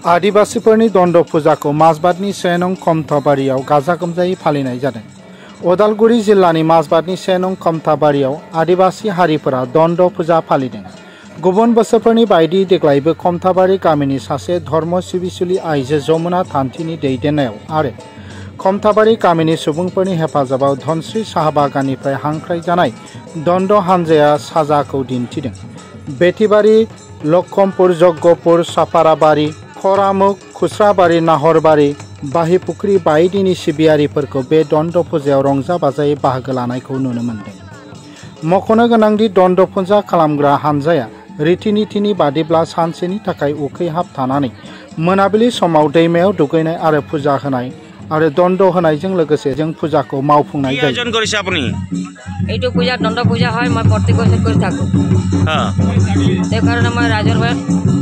आदिवासीफोरनि दन्द फुजाखौ माजबादनि 1 नं खमथाबारियाव गाजा गोमजायै फालिनाय जादों। उदालगुरि जिल्लानि माजबादनि 1 नं खमथाबारियाव आदिवासी हारिफोरा दन्द फुजा फालिदों। गुबुन बोसोरफोरनि बायदि देग्लायबो खमथाबारि गामिनि सासे धर्म सिबिसुलि आइजो जमुना थान्थिनि दैदेननायाव आरो खमथाबारि गामिनि सुबुंफोरनि हेफाजाबाव धनस्री साहा बागाननिफ्राय हांख्रायजानाय दन्द हानजाया साजाखौ दिन्थिदों। बेथिबारि, लखमपुर, जग्गपुर, सापाराबारि, खरामुख, खुस्राबारि, नाहरबारि, बाहिपुख्रि बायदिनि सिबियारिफोरखौ बे दन्द फुजायाव रंजा बाजायै बाहागो लानायखौ नुनो मोन्दों। मख'नो गोनांदि दन्द फुजा खालामग्रा हानजाया रीति-नीतिनि बादिब्ला सानसेनि थाखाय उखैहाब थानानै मोनाबिलि समाव दैमायाव दुगैनाय आरो फुजा होनाय आरो दन्द होनायजों लोगोसे जों फुजाखौ मावफुंनाय जायो। आयोजन কৰিছে আপুনি? এইটো পূজা দণ্ড পূজা হয়, মই প্ৰত্যেক বছৰ কৰি থাকোঁ। সেই কাৰণে মই ৰাইজৰ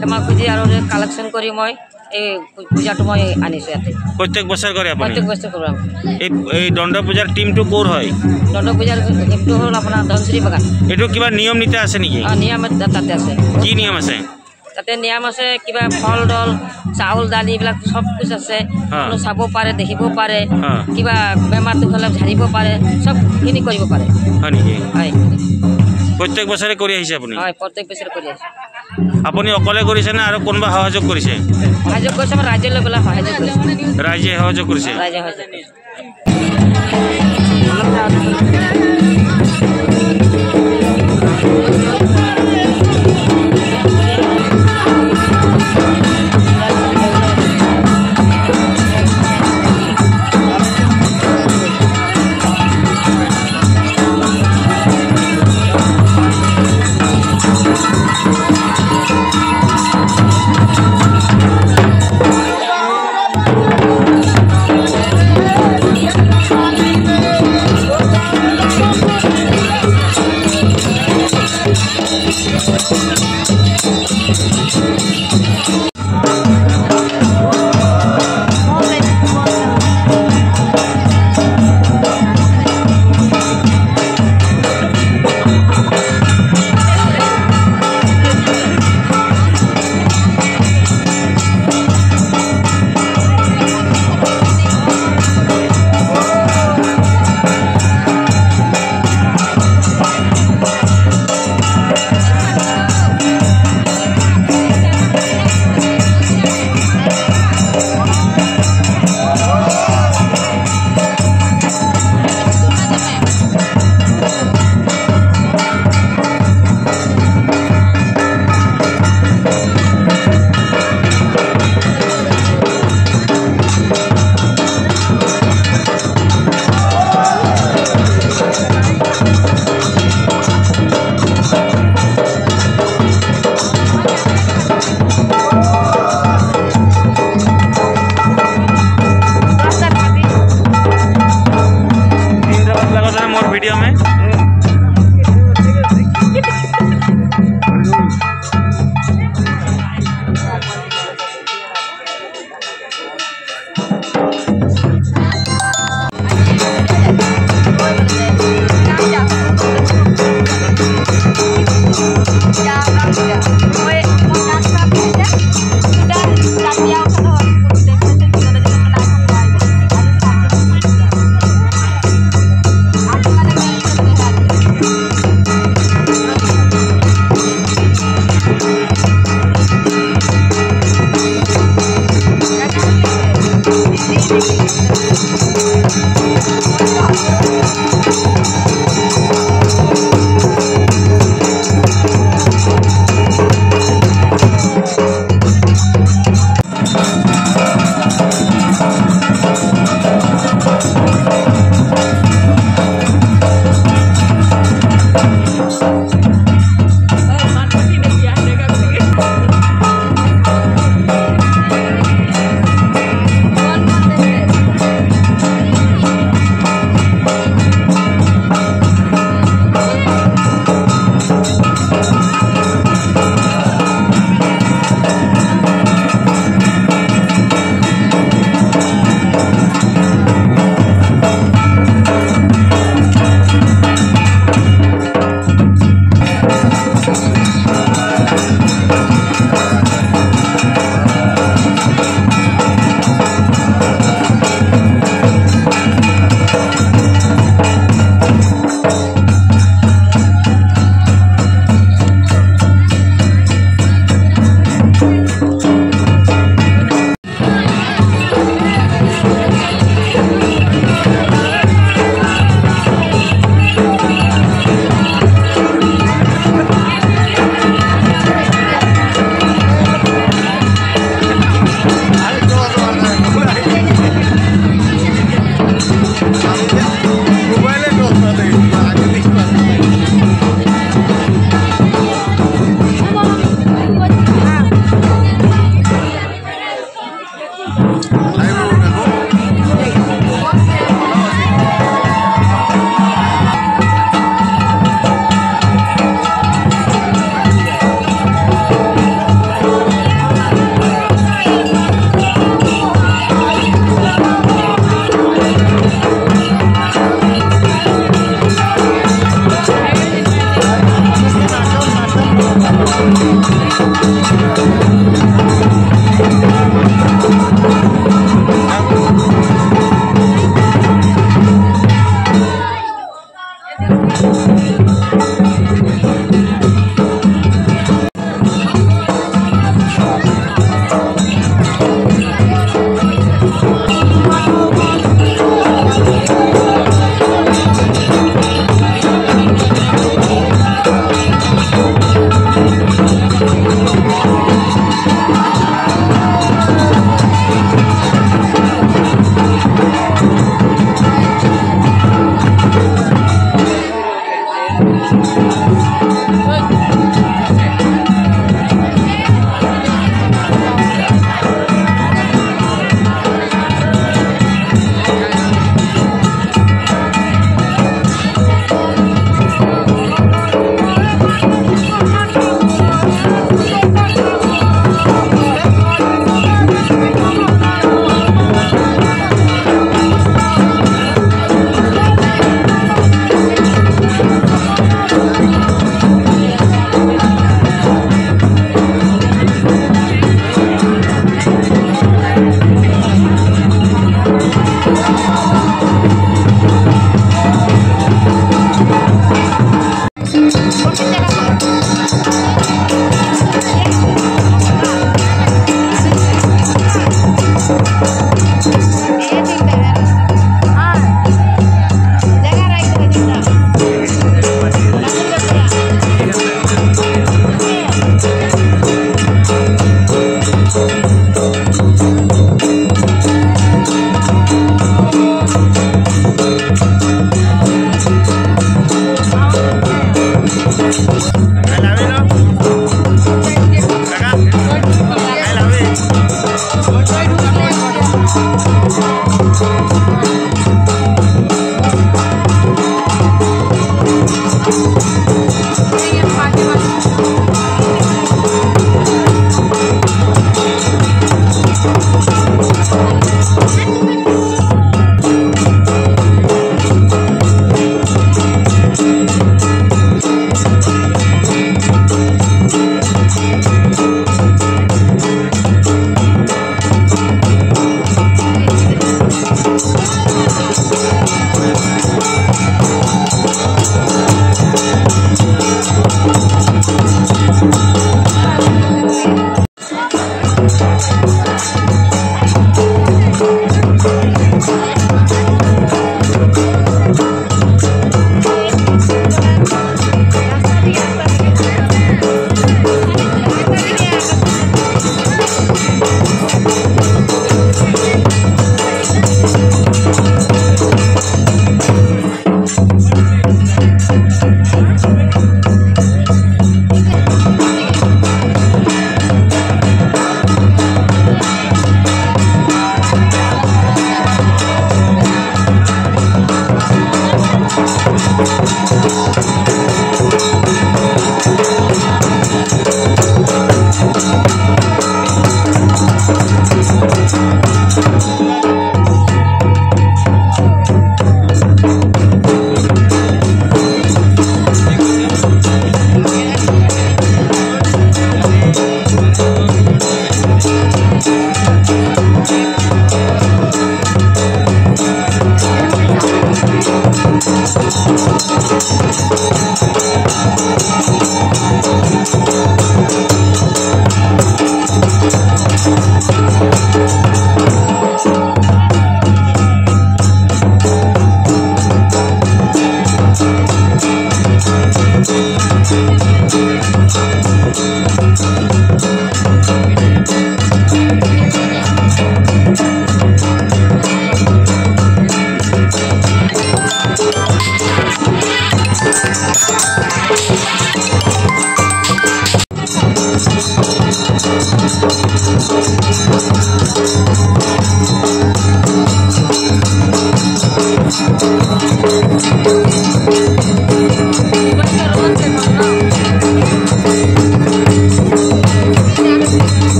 ক্ষমা খুজি আৰু কালেকশ্যন কৰি মই এই পূজাটো মই আনিছোঁ ইয়াতে। প্ৰত্যেক বছৰ কৰে আপুনি? প্ৰত্যেক বছৰ কৰোঁ। এই দণ্ড পূজাৰ টিমটো ক'ৰ হয়? দণ্ড পূজাৰ টিমটো হ'ল আপোনাৰ ধনশ্ৰী বাগান। এইটো কিবা নিয়ম নীতি আছে নেকি? নিয়ম তাতে আছে। কি নিয়ম আছে? তাতে নিয়ম আছে, কিবা ফল ডল চাউল দালি এইবিলাক সব কিছু আছে। চাব পাৰে, দেখিব পাৰে, কিবা বেমাৰটো হ'লে ঝাৰিব পাৰে, সবখিনি কৰিব পাৰে। হয় নেকি? হয়। প্ৰত্যেক বছৰে কৰি আহিছে আপুনি? হয়, প্ৰত্যেক বছৰে কৰি আহিছে। আপুনি অকলে কৰিছে নে আৰু কোনোবা সহযোগ কৰিছে? সহযোগ কৰিছে, আমাৰ ৰাইজে লৈ পেলাই সহযোগ কৰিছে। ৰাইজে সহযোগ কৰিছে? ৰাইজে সহযোগ কৰিছে। वीडियो में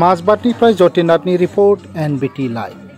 মাজবাটनिफ्राय जतिनाथनि रिपर्ट NBT लाइव।